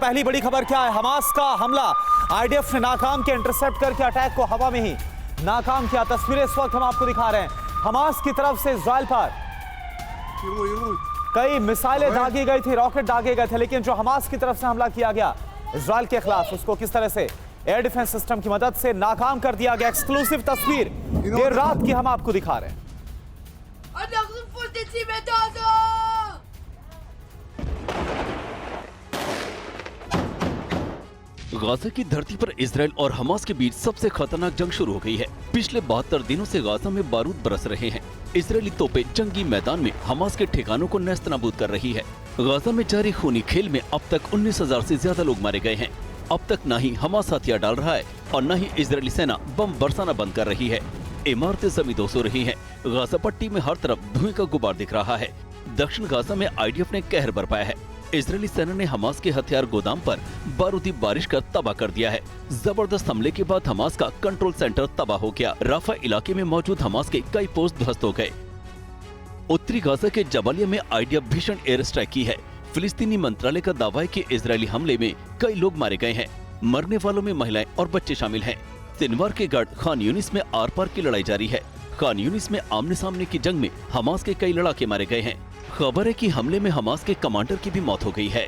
पहली बड़ी खबर क्या है? हमास का हमला, आईडीएफ ने नाकाम किया, इंटरसेप्ट करके अटैक को हवा में ही नाकाम किया। तस्वीरें इस वक्त हम आपको दिखा रहे हैं। हमास की तरफ से इजराइल पर कई मिसाइलें दागी गई थी, रॉकेट दागे गए थे, लेकिन जो हमास की तरफ से हमला किया गया इजराइल के खिलाफ, उसको किस तरह से एयर डिफेंस सिस्टम की मदद से नाकाम कर दिया गया। एक्सक्लूसिव तस्वीर देर रात की हम आपको दिखा रहे हैं। गाजा की धरती पर इजराइल और हमास के बीच सबसे खतरनाक जंग शुरू हो गई है। पिछले 72 दिनों से गाजा में बारूद बरस रहे हैं। इजरायली तोपें जंगी मैदान में हमास के ठिकानों को नेस्तनाबूद कर रही है। गाजा में जारी खूनी खेल में अब तक 19,000 से ज्यादा लोग मारे गए हैं। अब तक न ही हमास हथियार डाल रहा है और न ही इजरायली सेना बम बरसाना बंद कर रही है। इमारतें जमींदोज हो रही हैं। गाजा पट्टी में हर तरफ धुएं का गुबार दिख रहा है। दक्षिण गाजा में आईडीएफ ने कहर बरपाया है। इजरायली सेना ने हमास के हथियार गोदाम पर बारूदी बारिश कर तबाह कर दिया है। जबरदस्त हमले के बाद हमास का कंट्रोल सेंटर तबाह हो गया। राफा इलाके में मौजूद हमास के कई पोस्ट ध्वस्त हो गए। उत्तरी गाजा के जबालिया में आईडीएफ भीषण एयर स्ट्राइक की है। फिलिस्तीनी मंत्रालय का दावा है कि इजरायली हमले में कई लोग मारे गए हैं। मरने वालों में महिलाएं और बच्चे शामिल हैं। सिनवार के गार्ड खान यूनिस में आर पार की लड़ाई जारी है। खान यूनिस में आमने सामने की जंग में हमास के कई लड़ाके मारे गए हैं। खबर है कि हमले में हमास के कमांडर की भी मौत हो गई है।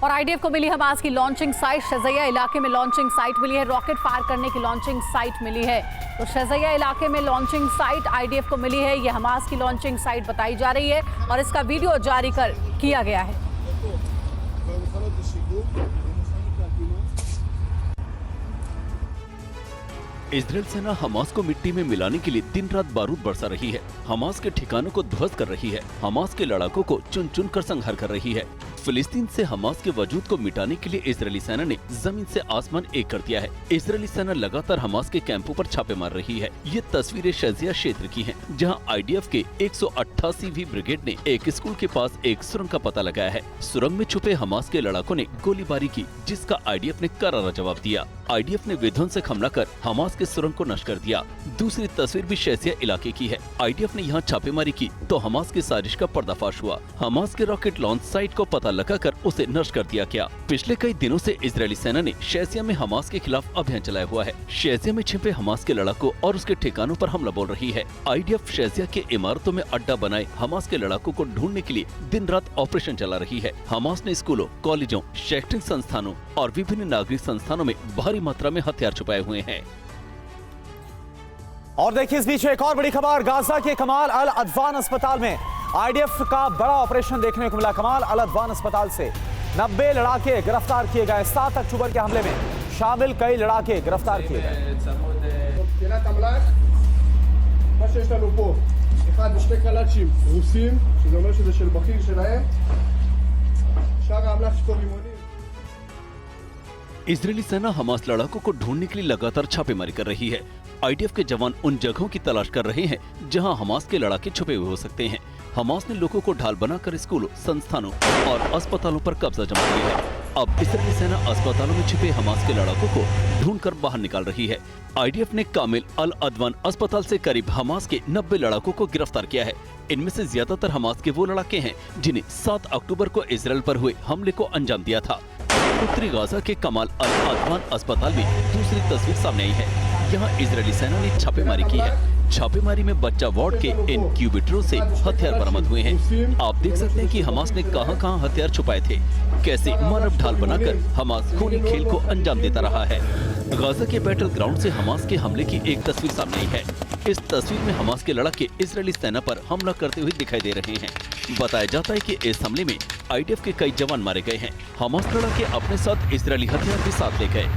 और आईडीएफ को मिली हमास की लॉन्चिंग साइट, शज़ैया इलाके में लॉन्चिंग साइट मिली है। रॉकेट फायर करने की लॉन्चिंग साइट मिली है। तो शज़ैया इलाके में लॉन्चिंग साइट आईडीएफ को मिली है। यह हमास की लॉन्चिंग साइट बताई जा रही है और इसका वीडियो जारी किया गया है। इजरायल सेना हमास को मिट्टी में मिलाने के लिए दिन रात बारूद बरसा रही है। हमास के ठिकानों को ध्वस्त कर रही है। हमास के लड़ाकों को चुन चुन कर संहार कर रही है। फिलिस्तीन से हमास के वजूद को मिटाने के लिए इजरायली सेना ने जमीन से आसमान एक कर दिया है। इजरायली सेना लगातार हमास के कैंपों पर छापे मार रही है। ये तस्वीरें शज़ैया क्षेत्र की हैं, जहां आईडीएफ के 188वीं ब्रिगेड ने एक स्कूल के पास एक सुरंग का पता लगाया है। सुरंग में छुपे हमास के लड़ाकों ने गोलीबारी की, जिसका आईडीएफ ने करारा जवाब दिया। आईडीएफ ने विध्वंसक हमला कर हमास के सुरंग को नष्ट कर दिया। दूसरी तस्वीर भी शज़ैया इलाके की है। आईडीएफ ने यहाँ छापेमारी की तो हमास की साजिश का पर्दाफाश हुआ। हमास के रॉकेट लॉन्च साइट को पता लगाकर उसे नष्ट कर दिया गया। पिछले कई दिनों से इजरायली सेना ने शज़ैया में हमास के खिलाफ अभियान चलाया हुआ है। शज़ैया में छिपे हमास के लड़ाकों और उसके ठिकानों पर हमला बोल रही है। आईडीएफ शज़ैया के इमारतों में अड्डा बनाए हमास के लड़ाकों को ढूंढने के लिए दिन रात ऑपरेशन चला रही है। हमास ने स्कूलों, कॉलेजों, शैक्षणिक संस्थानों और विभिन्न नागरिक संस्थानों में भारी मात्रा में हथियार छुपाए हुए हैं। और देखिए इस बीच एक और बड़ी खबर, गाजा के कमाल अल अदवान अस्पताल में आईडीएफ का बड़ा ऑपरेशन देखने को मिला। कमाल अल अदवान अस्पताल से 90 लड़ाके गिरफ्तार किए गए। 7 अक्टूबर के हमले में शामिल कई लड़ाके गिरफ्तार किए गए। इजरायली सेना हमास लड़ाकों को ढूंढने के लिए लगातार छापेमारी कर रही है। आईडीएफ के जवान उन जगहों की तलाश कर रहे हैं जहां हमास के लड़ाके छुपे हुए हो सकते हैं। हमास ने लोगों को ढाल बनाकर स्कूलों, संस्थानों और अस्पतालों पर कब्जा जमा लिया है। अब इजरायली सेना अस्पतालों में छिपे हमास के लड़ाकों को ढूंढकर बाहर निकाल रही है। आईडीएफ ने कामिल अल अदवान अस्पताल से करीब हमास के 90 लड़ाकों को गिरफ्तार किया है। इनमें से ज्यादातर हमास के वो लड़ाके हैं जिन्हें 7 अक्टूबर को इजरायल पर हुए हमले को अंजाम दिया था। उत्तरी गाजा के कमाल अल अदवान अस्पताल में दूसरी तस्वीर सामने आई है। यहाँ इजरायली सेना ने छापेमारी की है। छापेमारी में बच्चा वार्ड के इनक्यूबेटरों से हथियार बरामद हुए हैं। आप देख सकते हैं कि हमास ने कहां-कहां हथियार छुपाए थे, कैसे मानव ढाल बनाकर हमास खूनी खेल को अंजाम देता रहा है। गाजा के बैटल ग्राउंड से हमास के हमले की एक तस्वीर सामने आई है। इस तस्वीर में हमास के लड़ाके इजरायली सेना पर हमला करते हुए दिखाई दे रहे हैं। बताया जाता है कि इस हमले में आईडीएफ के कई जवान मारे गए हैं। हमास लड़ाके अपने साथ इजरायली हथियार भी साथ ले गए।